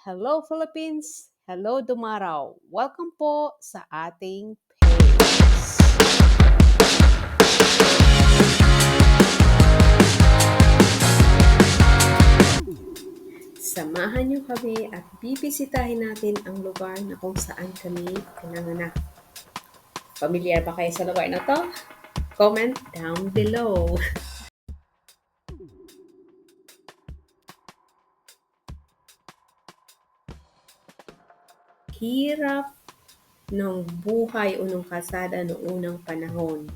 Hello Philippines! Hello Dumaraw! Welcome po sa ating page. Samahan niyo kami at bibisitahin natin ang lugar na kung saan kami pinanganak. Pamilyar ba kayo sa lugar na to? Comment down below. Hirap ng buhay o ng kalsada noong unang panahon.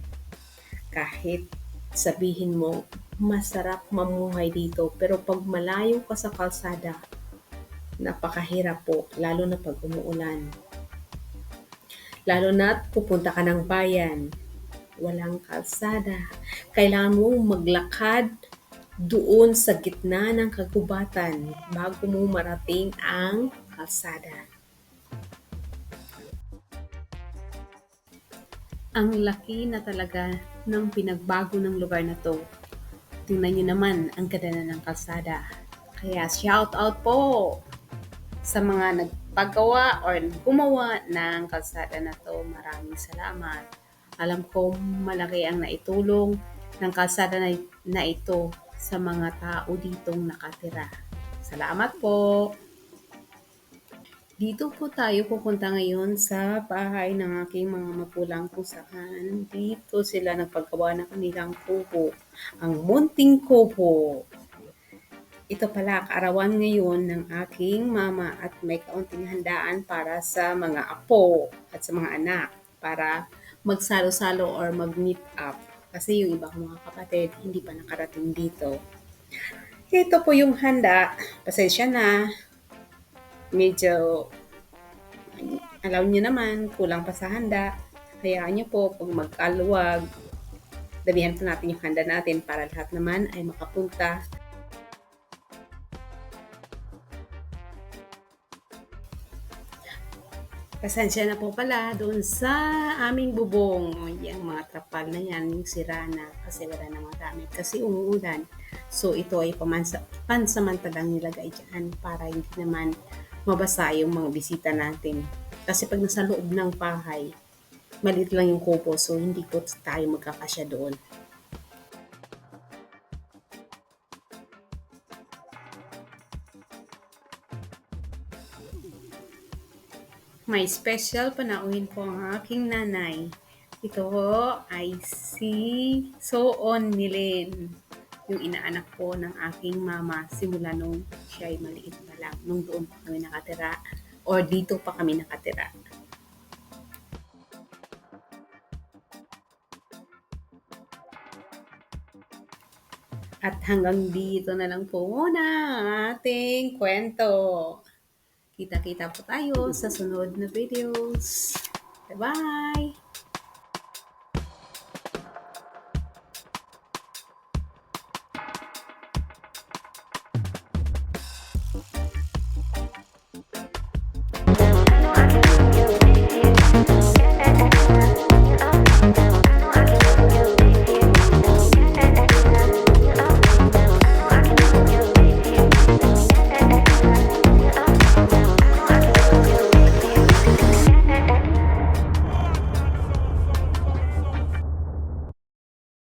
Kahit sabihin mo, masarap mamuhay dito, pero pag malayo ka sa kalsada, napakahirap po, lalo na pag umuulan. Lalo na pupunta ka ng bayan, walang kalsada. Kailangan mong maglakad doon sa gitna ng kagubatan bago mo marating ang kalsada. Ang laki na talaga ng pinagbago ng lugar na to. Tingnan nyo naman ang ganda na ng kalsada. Kaya shout out po sa mga nagpagawa or gumawa ng kalsada na to. Maraming salamat. Alam ko malaki ang naitulong ng kalsada na ito sa mga tao ditong nakatira. Salamat po! Dito po tayo pupunta ngayon sa bahay ng aking mga magulang kung saan dito sila nagpagawa ng kanilang kubo, ang Munting Kubo. Ito pala kaarawan ngayon ng aking mama at may kaunting handaan para sa mga apo at sa mga anak para magsalo-salo or mag-meet up. Kasi yung iba kong mga kapatid hindi pa nakarating dito. Ito po yung handa. Pasensya na. Medyo alam niyo naman, kulang pa sa handa. Hayaan niyo po pag magkaluwag, damihan po natin yung handa natin para lahat naman ay makapunta. Pasensya na po pala doon sa aming bubong. Yung mga trapal na yan, yung sira na kasi wala na marami. Kasi umuulan. So ito ay pansamantalang nilagay dyan para hindi naman mabasa yung mga bisita natin. Kasi pag nasa loob ng bahay, maliit lang yung kubo, so hindi po tayo magkakasya doon. May special panauhin po ang aking nanay. Ito ay si Soon Nilin, yung inaanak po ng aking mama simula nung siya ay maliit pa lang, nung doon pa kami nakatira or dito pa kami nakatira. At hanggang dito na lang po muna ang ating kwento. Kita-kita po tayo sa sunod na videos. Bye-bye!